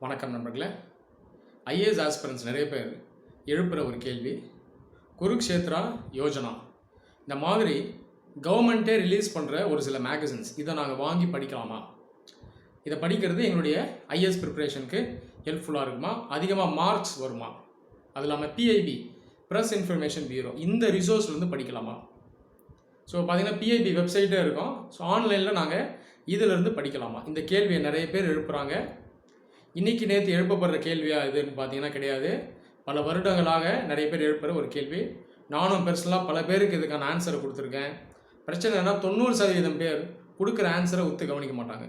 வணக்கம் நண்பர்களே. IAS aspirants நிறைய பேர் எழுப்புகிற ஒரு கேள்வி, குருக்ஷேத்ரா யோஜனா இந்த மாதிரி கவர்மெண்ட்டே ரிலீஸ் பண்ணுற ஒரு சில மேகசின்ஸ் இதை நாங்கள் வாங்கி படிக்கலாமா? இதை படிக்கிறது எங்களுடைய ஐஏஎஸ் ப்ரிப்ரேஷனுக்கு ஹெல்ப்ஃபுல்லாக இருக்குமா? அதிகமாக மார்க்ஸ் வருமா? அது இல்லாமல் பிஐபி ப்ரெஸ் இன்ஃபர்மேஷன் பியூரோ இந்த ரிசோர்ஸ்லேருந்து படிக்கலாமா? ஸோ பார்த்திங்கன்னா பிஐபி வெப்சைட்டே இருக்கும். ஸோ ஆன்லைனில் நாங்கள் இதிலிருந்து படிக்கலாமா? இந்த கேள்வியை நிறைய பேர் எழுப்புகிறாங்க. இன்றைக்கி நேற்று எழுப்பப்படுற கேள்வியாக இதுன்னு பார்த்தீங்கன்னா கிடையாது. பல வருடங்களாக நிறைய பேர் எழுப்புகிற ஒரு கேள்வி. நானும் பெர்சனலாக பல பேருக்கு இதுக்கான ஆன்சரை கொடுத்துருக்கேன். பிரச்சனை என்ன, 90% பேர் கொடுக்குற ஆன்சரை ஒத்து கவனிக்க மாட்டாங்க.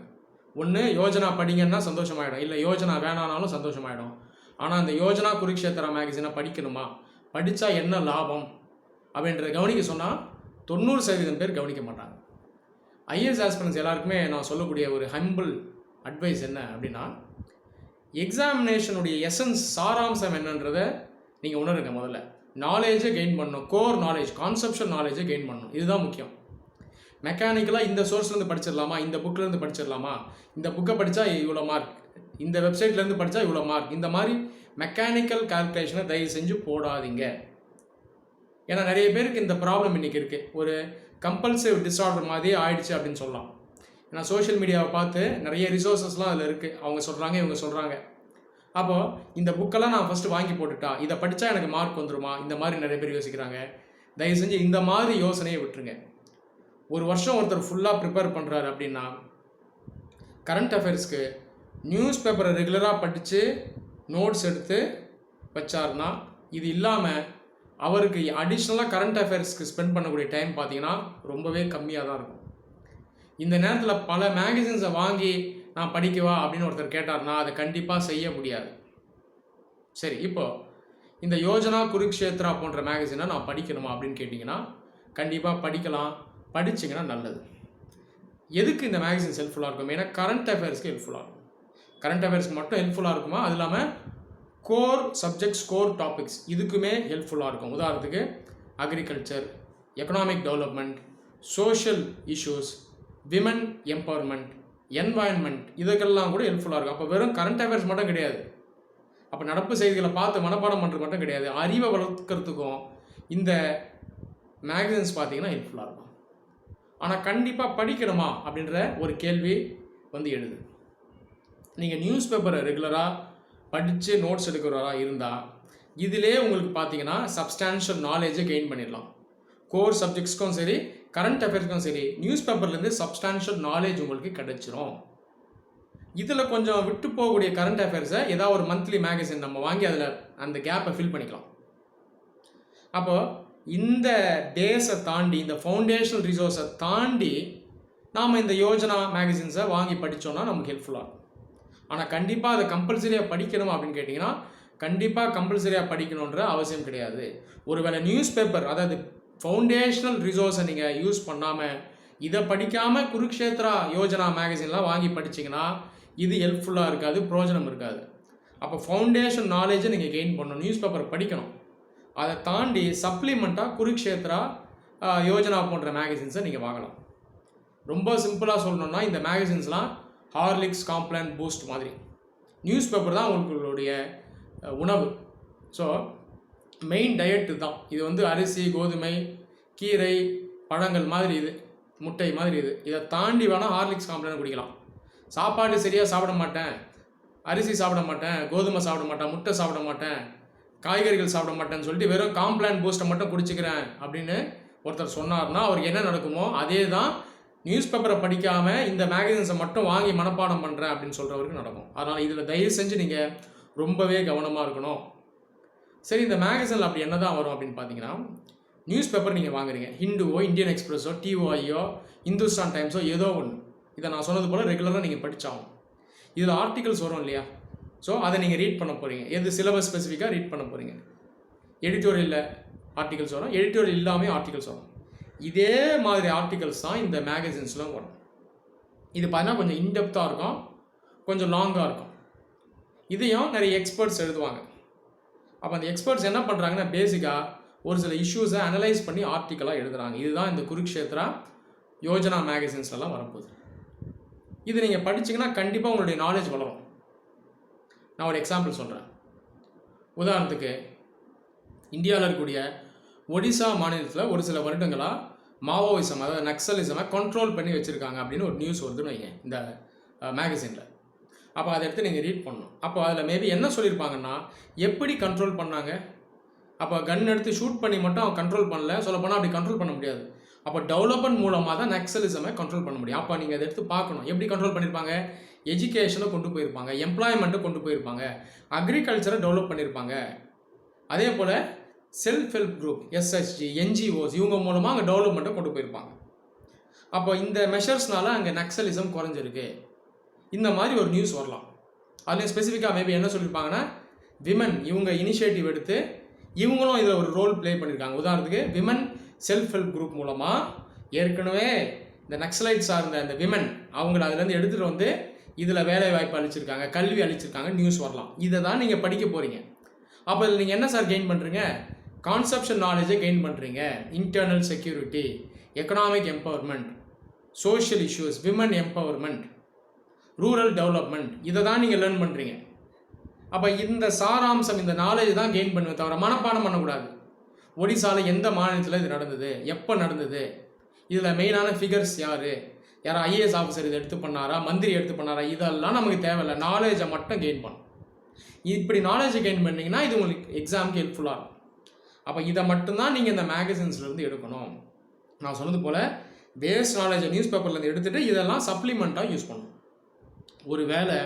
ஒன்று யோஜனா படிங்கன்னா சந்தோஷமாயிடும், இல்லை யோஜனா வேணானாலும் சந்தோஷமாயிடும். ஆனால் அந்த யோஜனா குருக்ஷேத்ரா மேகசினை படிக்கணுமா, படித்தா என்ன லாபம் அப்படின்றத கவனிக்க சொன்னால் 90% பேர் கவனிக்க மாட்டாங்க. ஐஏஎஸ் ஆஸ்பிரன்ஸ் எல்லாருக்குமே நான் சொல்லக்கூடிய ஒரு ஹம்பிள் அட்வைஸ் என்ன அப்படின்னா, எக்ஸாமினேஷனுடைய எசன்ஸ் சாராம்சம் என்னன்றதை நீங்கள் உணருங்க. முதல்ல நாலேஜை கெயின் பண்ணணும், கோர் நாலேஜ், கான்செப்ஷுவல் நாலேஜை கெயின் பண்ணணும். இதுதான் முக்கியம். மெக்கானிக்கலாக இந்த சோர்ஸ்லேருந்து படிச்சிடலாமா, இந்த புக்கிலேருந்து படிச்சிடலாமா, இந்த புக்கை படித்தா இவ்வளோ மார்க், இந்த வெப்சைட்லேருந்து படித்தா இவ்வளோ மார்க், இந்த மாதிரி மெக்கானிக்கல் கால்குலேஷனை தயவு செஞ்சு போடாதீங்க. ஏன்னா நிறைய பேருக்கு இந்த ப்ராப்ளம் இன்றைக்கி இருக்குது. ஒரு கம்பல்சிவ் டிஸார்டர் மாதிரி ஆயிடுச்சு அப்படின்னு சொல்லலாம். ஏன்னா சோஷியல் மீடியாவை பார்த்து நிறைய ரிசோர்ஸஸ்லாம் அதில் இருக்குது. அவங்க சொல்கிறாங்க, இவங்க சொல்கிறாங்க. அப்போது இந்த புக்கெல்லாம் நான் ஃபஸ்ட்டு வாங்கி போட்டுட்டா இதை படித்தா எனக்கு மார்க் வந்துருமா, இந்த மாதிரி நிறைய பேர் யோசிக்கிறாங்க. தயவு செஞ்சு இந்த மாதிரி யோசனையை விட்டுருங்க. ஒரு வருஷம் ஒருத்தர் ஃபுல்லாக ப்ரிப்பேர் பண்ணுறாரு அப்படின்னா, கரண்ட் அஃபேர்ஸ்க்கு நியூஸ் பேப்பரை ரெகுலராக படித்து நோட்ஸ் எடுத்து வச்சார்னா, இது இல்லாமல் அவருக்கு அடிஷ்னலாக கரண்ட் அஃபேர்ஸ்க்கு ஸ்பெண்ட் பண்ணக்கூடிய டைம் பார்த்திங்கன்னா ரொம்பவே கம்மியாக தான் இருக்கும். இந்த நேரத்தில் பல மேகசின்ஸை வாங்கி நான் படிக்கவா அப்படின்னு ஒருத்தர் கேட்டார்னா அதை கண்டிப்பாக செய்ய முடியாது. சரி, இப்போது இந்த யோஜனா குருக்ஷேத்ரா போன்ற மேகசினை நான் படிக்கணுமா அப்படின்னு கேட்டிங்கன்னா கண்டிப்பாக படிக்கலாம். படிச்சிங்கன்னா நல்லது. எதுக்கு இந்த மேகசின்ஸ் ஹெல்ப்ஃபுல்லாக இருக்கும்? ஏன்னா கரண்ட் அஃபேர்ஸ்க்கு ஹெல்ப்ஃபுல்லாக இருக்கும். கரண்ட் அஃபேர்ஸ்க்கு மட்டும் ஹெல்ப்ஃபுல்லாக இருக்குமா? அது இல்லாமல் கோர் சப்ஜெக்ட்ஸ், கோர் டாபிக்ஸ் இதுக்குமே ஹெல்ப்ஃபுல்லாக இருக்கும். உதாரணத்துக்கு agriculture, economic development, social issues, women empowerment, environment இதுக்கெல்லாம் கூட ஹெல்ப்ஃபுல்லாக இருக்கும். அப்போ வெறும் கரண்ட் அஃபேர்ஸ் மட்டும் கிடையாது, அப்போ நடப்பு செய்திகளை பார்த்து மனப்பாடம் பண்ணுறது மட்டும் கிடையாது, அறிவை வளர்க்கறதுக்கும் இந்த மேகசின்ஸ் பார்த்திங்கன்னா ஹெல்ப்ஃபுல்லாக இருக்கும். ஆனால் கண்டிப்பாக படிக்கணுமா அப்படின்ற ஒரு கேள்வி எழுது. நீங்கள் நியூஸ் பேப்பரை ரெகுலராக படித்து நோட்ஸ் எடுக்கிறவராக இருந்தால் இதிலே உங்களுக்கு பார்த்தீங்கன்னா சப்ஸ்டான்ஷியல் நாலேஜை கெயின் பண்ணிடலாம். கோர் சப்ஜெக்ட்ஸ்க்கும் சரி, கரண்ட் அஃபேர்ஸ்க்கும் சரி, நியூஸ் பேப்பர்லேருந்து சப்ஸ்டான்ஷியல் நாலேஜ் உங்களுக்கு கிடைச்சிரும். இதில் கொஞ்சம் விட்டு போகக்கூடிய கரண்ட் அஃபேர்ஸை ஏதாவது ஒரு மந்த்லி மேகசின் நம்ம வாங்கி அதில் அந்த கேப்பை ஃபில் பண்ணிக்கலாம். அப்போது இந்த பேஸை தாண்டி, இந்த ஃபவுண்டேஷனல் ரிசோர்ஸை தாண்டி நாம் இந்த யோஜனா மேகசின்ஸை வாங்கி படித்தோன்னா நமக்கு ஹெல்ப்ஃபுல்லாக இருக்கும். ஆனால் கண்டிப்பாக அதை கம்பல்சரியாக படிக்கணுமா அப்படின்னு கேட்டிங்கன்னா கண்டிப்பாக கம்பல்சரியாக படிக்கணுன்ற அவசியம் கிடையாது. ஒருவேளை நியூஸ் பேப்பர், அதாவது ஃபவுண்டேஷனல் ரிசோர்ஸை நீங்கள் யூஸ் பண்ணாமல் இதை படிக்காமல் குருக்ஷேத்ரா யோஜனா மேகசின்லாம் வாங்கி படிச்சிங்கன்னா இது ஹெல்ப்ஃபுல்லாக இருக்காது, பிரயோஜனம் இருக்காது. அப்போ ஃபவுண்டேஷன் நாலேஜை நீங்கள் கெயின் பண்ணணும், நியூஸ் பேப்பர் படிக்கணும். அதை தாண்டி சப்ளிமெண்ட்டாக குருக்ஷேத்ரா யோஜனா போன்ற மேகசின்ஸை நீங்கள் வாங்கலாம். ரொம்ப சிம்பிளாக சொல்லணுன்னா இந்த மேகசின்ஸ்லாம் ஹார்லிக்ஸ், காம்ப்ளான், பூஸ்ட் மாதிரி. நியூஸ் பேப்பர் தான் உங்களுடைய உணவு. ஸோ மெயின் டயட்டு தான் இது. அரிசி, கோதுமை, கீரை, பழங்கள் மாதிரி இது, முட்டை மாதிரி இது. இதை தாண்டி வேணால் ஹார்லிக்ஸ், காம்ப்ளான் குடிக்கலாம். சாப்பாடு சரியாக சாப்பிட மாட்டேன், அரிசி சாப்பிட மாட்டேன், கோதுமை சாப்பிட மாட்டேன், முட்டை சாப்பிட மாட்டேன், காய்கறிகள் சாப்பிட மாட்டேன்னு சொல்லிட்டு வெறும் காம்ப்ளான், பூஸ்ட்டை மட்டும் குடிச்சிக்கிறேன் அப்படின்னு ஒருத்தர் சொன்னார்னா அவருக்கு என்ன நடக்குமோ அதே தான் நியூஸ் பேப்பரை படிக்காமல் இந்த மேகசின்ஸை மட்டும் வாங்கி மனப்பாடம் பண்ணுறேன் அப்படின்னு சொல்கிறவருக்கு நடக்கும். அதனால் இதில் தயவு செஞ்சு நீங்கள் ரொம்பவே கவனமாக இருக்கணும். சரி, இந்த மேகசினில் அப்படி என்ன தான் வரும் அப்படின்னு பார்த்தீங்கன்னா, நியூஸ் பேப்பர் நீங்கள் வாங்குறீங்க, ஹிந்துவோ, இந்தியன் எக்ஸ்பிரஸோ, டிஓஐயோ, இந்துஸ்தான் டைம்ஸோ ஏதோ ஒன்று. இதை நான் சொன்னது போல் ரெகுலராக நீங்கள் படித்தாகும். இதில் ஆர்டிகல்ஸ் வரும் இல்லையா? ஸோ அதை நீங்கள் ரீட் பண்ண போகிறீங்க. எது சிலபஸ் ஸ்பெசிஃபிக்காக ரீட் பண்ண போகிறீங்க. எடிட்டோரியலில் ஆர்டிகல்ஸ் வரும், எடிட்டோரியல் இல்லாமல் ஆர்டிகல்ஸ் வரும். இதே மாதிரி ஆர்டிகல்ஸ் தான் இந்த மேகசின்ஸ்லாம் வரும். இது பார்த்தீங்கன்னா கொஞ்சம் இன்டெப்த்தாக இருக்கும், கொஞ்சம் லாங்காக இருக்கும். இதையும் நிறைய எக்ஸ்பர்ட்ஸ் எழுதுவாங்க. அப்போ அந்த எக்ஸ்பர்ட்ஸ் என்ன பண்ணுறாங்கன்னா பேசிக்காக ஒரு சில இஷ்யூஸை அனலைஸ் பண்ணி ஆர்டிக்கலாக எழுதுகிறாங்க. இதுதான் இந்த குருக்ஷேத்ரா யோஜனா மேகசின்ஸ்லாம் வரப்போகுது. இது நீங்கள் படிச்சிங்கன்னா கண்டிப்பாக உங்களுடைய நாலேஜ் வளரும். நான் ஒரு எக்ஸாம்பிள் சொல்கிறேன். உதாரணத்துக்கு இந்தியாவில் இருக்கக்கூடிய ஒடிசா மாநிலத்தில் ஒரு சில வருடங்களாக மாவோயிசம், அதாவது நக்சலிசமை கண்ட்ரோல் பண்ணி வச்சுருக்காங்க அப்படின்னு ஒரு நியூஸ் வருதுன்னு வைங்க இந்த மேகசினில். அப்போ அதை எடுத்து நீங்கள் ரீட் பண்ணணும். அப்போ அதில் மேபி என்ன சொல்லியிருப்பாங்கன்னா, எப்படி கண்ட்ரோல் பண்ணாங்க? அப்போ கன் எடுத்து ஷூட் பண்ணி மட்டும் அவன் கண்ட்ரோல் பண்ணல, சொல்லப்போனால் அப்படி கண்ட்ரோல் பண்ண முடியாது. அப்போ டெவலப்மெண்ட் மூலமாக தான் நக்சலிசமை கண்ட்ரோல் பண்ண முடியும். அப்போ நீங்கள் அதை எடுத்து பார்க்கணும், எப்படி கண்ட்ரோல் பண்ணியிருப்பாங்க? எஜுகேஷனை கொண்டு போயிருப்பாங்க, எம்ப்ளாய்மெண்ட்டை கொண்டு போயிருப்பாங்க, அக்ரிகல்ச்சரை டெவலப் பண்ணியிருப்பாங்க. அதே போல் self help group, SHG, NGOs இவங்க மூலமாக அங்கே டெவலப்மெண்ட்டை கொண்டு போயிருப்பாங்க. அப்போ இந்த மெஷர்ஸ்னால அங்கே நக்சலிசம் குறைஞ்சிருக்கு. இந்த மாதிரி ஒரு நியூஸ் வரலாம். அதுலேயும் ஸ்பெசிஃபிக்காக மேபி என்ன சொல்லியிருப்பாங்கன்னா, விமன் இவங்க இனிஷியேட்டிவ் எடுத்து இவங்களும் இதில் ஒரு ரோல் ப்ளே பண்ணியிருக்காங்க. உதாரணத்துக்கு விமன் செல்ஃப் ஹெல்ப் குரூப் மூலமாக ஏற்கனவே இந்த நக்சலைட் சார்ந்த இந்த விமன் அவங்கள அதுலேருந்து எடுத்துகிட்டு வந்து இதில் வேலை வாய்ப்பு அளிச்சிருக்காங்க, கல்வி அளிச்சிருக்காங்க, நியூஸ் வரலாம். இதை தான் நீங்கள் படிக்க போகிறீங்க. அப்போ இதில் நீங்கள் என்ன சார் கெயின் பண்ணுறீங்க? கான்செப்ஷன் நாலேஜை கெயின் பண்ணுறீங்க. Internal security, economic empowerment, social issues, women empowerment, rural development, இதை தான் நீங்கள் லேர்ன் பண்ணுறீங்க. அப்போ இந்த சாராம்சம், இந்த நாலேஜ் தான் கெயின் பண்ணுவே தவிர மனப்பாடம் பண்ணக்கூடாது. ஒடிசாவில் எந்த மாநிலத்தில் இது நடந்தது, எப்போ நடந்தது, இதில் மெயினான ஃபிகர்ஸ் யார், யாரோ ஐஏஎஸ் ஆஃபீஸர் இதை எடுத்து பண்ணாரா, மந்திரி எடுத்து பண்ணாரா, இதெல்லாம் நமக்கு தேவையில்லை. நாலேஜை மட்டும் கெயின் பண்ணும். இப்படி நாலேஜை கெயின் பண்ணிங்கன்னா இது உங்களுக்கு எக்ஸாமுக்கு ஹெல்ப்ஃபுல்லாக இருக்கும். அப்போ இதை மட்டும்தான் நீங்கள் இந்த மேகசின்ஸ்லேருந்து எடுக்கணும். நான் சொன்னது போல் பேஸ் நாலேஜை நியூஸ் பேப்பர்லேருந்து எடுத்துகிட்டு இதெல்லாம் சப்ளிமெண்ட்டாக யூஸ் பண்ணணும். ஒரு வேளை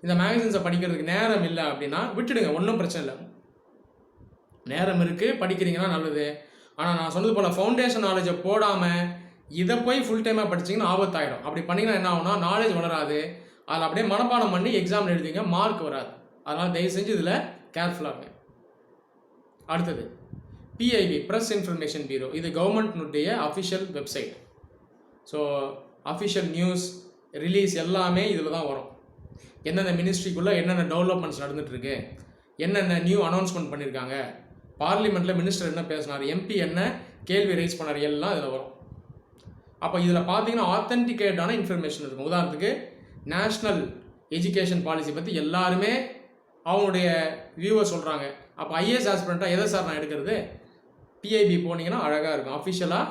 இந்த மேகசின்ஸை படிக்கிறதுக்கு நேரம் இல்லை அப்படின்னா விட்டுடுங்க, ஒன்றும் பிரச்சனை இல்லை. நேரம் இருக்குது, படிக்கிறீங்கன்னா நல்லது. ஆனால் நான் சொன்னது போல் ஃபவுண்டேஷன் நாலேஜை போடாமல் இதை போய் ஃபுல் டைமாக படிச்சிங்கன்னா ஆபத்தாயிடும். அப்படி பண்ணிங்கன்னா என்ன ஆகும்னா, நாலேஜ் வளராது. அதில் அப்படியே மனப்பாடம் பண்ணி எக்ஸாம் எழுதிங்க, மார்க் வராது. அதனால் தயவு செஞ்சு இதில் கேர்ஃபுல்லாக இருங்க. அடுத்தது பிஐபி, ப்ரெஸ் இன்ஃபர்மேஷன் பியூரோ. இது கவர்மெண்ட்னுடைய official website. So official news release எல்லாமே இதில் தான் வரும். என்னென்ன மினிஸ்ட்ரிக்குள்ளே என்னென்ன டெவலப்மெண்ட்ஸ் நடந்துகிட்ருக்கு, என்னென்ன நியூ அனௌன்ஸ்மெண்ட் பண்ணியிருக்காங்க, பார்லிமெண்ட்டில் மினிஸ்டர் என்ன பேசினார், எம்பி என்ன கேள்வி ரைஸ் பண்ணார், எல்லாம் இதில் வரும். அப்போ இதில் பார்த்தீங்கன்னா ஆத்தென்டிகேட்டான இன்ஃபர்மேஷன் இருக்கும். உதாரணத்துக்கு நேஷ்னல் எஜுகேஷன் பாலிசி பற்றி எல்லாருமே அவங்களுடைய வியூவை சொல்கிறாங்க. அப்போ ஐஏஎஸ் ஆஸ்பிரண்ட்டாக எதை சார் நான் எடுக்கிறது? பிஐபி போனீங்கன்னா அழகாக இருக்கும். அஃபிஷியலாக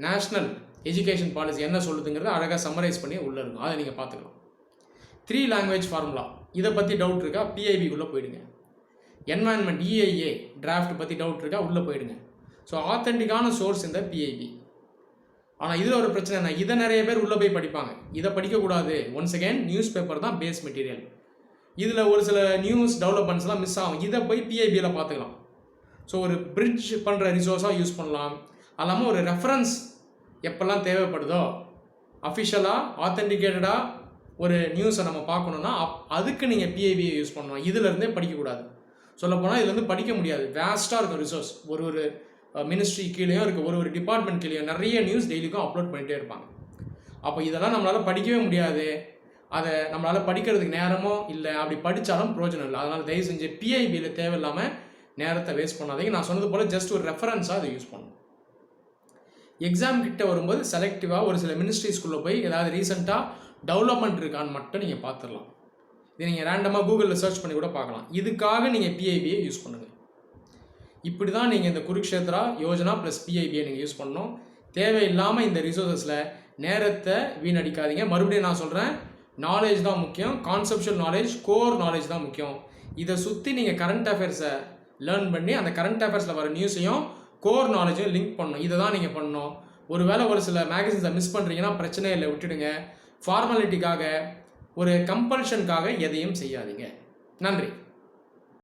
நேஷ்னல் எஜுகேஷன் பாலிசி என்ன சொல்லுதுங்கிறத அழகாக சம்மரைஸ் பண்ணி உள்ளே இருக்கும். அதை நீங்கள் பார்த்துக்கலாம். 3 லாங்குவேஜ் ஃபார்முலா, இதை பற்றி டவுட் இருக்கா? பிஐபிக்குள்ளே போயிடுங்க. என்வாயன்மெண்ட் இஐஏ டிராஃப்ட் பற்றி டவுட் இருக்கா? உள்ளே போயிடுங்க. ஸோ ஆத்தென்டிக்கான சோர்ஸ் இந்த பிஐபி. ஆனால் இதில் ஒரு பிரச்சனை என்ன, இதை நிறைய பேர் உள்ளே போய் படிப்பாங்க. இதை படிக்கக்கூடாது. ஒன்ஸ் அகேன் நியூஸ் பேப்பர் தான் பேஸ் மெட்டீரியல். இதில் ஒரு சில நியூஸ் டெவலப்மெண்ட்ஸ்லாம் மிஸ் ஆகும். இதை போய் பிஐபியில் பார்த்துக்கலாம். ஸோ ஒரு பிரிட்ஜ் பண்ணுற ரிசோர்ஸாக யூஸ் பண்ணலாம். அது இல்லாமல் ஒரு ரெஃபரன்ஸ் எப்போல்லாம் தேவைப்படுதோ, அஃபிஷியலாக ஆத்தென்டிகேட்டடாக ஒரு நியூஸை நம்ம பார்க்கணுன்னா அதுக்கு நீங்கள் பிஐபியை யூஸ் பண்ணணும். இதிலேருந்தே படிக்கக்கூடாது. சொல்லப்போனால் இதுலேருந்து படிக்க முடியாது. வேஸ்ட்டாக இருக்கும் ரிசோர்ஸ். ஒரு மினிஸ்ட்ரி கீழேயும் இருக்குது, ஒரு டிபார்ட்மெண்ட் கீழேயும் நிறைய நியூஸ் டெய்லிக்கும் அப்லோட் பண்ணிகிட்டே இருப்பாங்க. அப்போ இதெல்லாம் நம்மளால் படிக்கவே முடியாது. அதை நம்மளால் படிக்கிறதுக்கு நேரமோ இல்லை, அப்படி படித்தாலும் பிரயோஜனம் இல்லை. அதனால் தயவு செஞ்சு பிஐபியில் தேவையில்லாமல் நேரத்தை வேஸ்ட் பண்ணாதீங்க. நான் சொன்னது போல் ஜஸ்ட் ஒரு ரெஃபரன்ஸாக அதை யூஸ் பண்ணணும். எக்ஸாம் கிட்ட வரும்போது செலக்டிவாக ஒரு சில மினிஸ்ட்ரிஸ்குள்ளே போய் ஏதாவது ரீசெண்டாக டெவலப்மெண்ட் இருக்கான்னு மட்டும் நீங்கள் பார்த்துடலாம். இது நீங்கள் ரேண்டமாக கூகுளில் சர்ச் பண்ணி கூட பார்க்கலாம். இதுக்காக நீங்கள் பிஐபியை யூஸ் பண்ணுங்கள். இப்படி தான் நீங்கள் இந்த குருக்ஷேத்ரா யோஜனா ப்ளஸ் பிஐபியை நீங்கள் யூஸ் பண்ணணும். தேவையில்லாமல் இந்த ரிசோர்ஸஸில் நேரத்தை வீணடிக்காதீங்க. மறுபடியும் நான் சொல்கிறேன், நாலேஜ் தான் முக்கியம். கான்செப்ஷுவல் நாலேஜ், கோர் நாலேஜ் தான் முக்கியம். இதை சுற்றி நீங்கள் கரண்ட் அஃபேர்ஸை லேர்ன் பண்ணி அந்த கரண்ட் அஃபேர்ஸில் வர நியூஸையும் கோர் நாலேஜையும் லிங்க் பண்ணணும். இதை தான் நீங்கள் பண்ணணும். ஒருவேளை ஒரு சில மேகசின்ஸை மிஸ் பண்ணுறீங்கன்னா பிரச்சனையே இல்லை, விட்டுடுங்க. ஃபார்மாலிட்டிக்காக, ஒரு கம்பல்ஷனுக்காக எதையும் செய்யாதீங்க. நன்றி.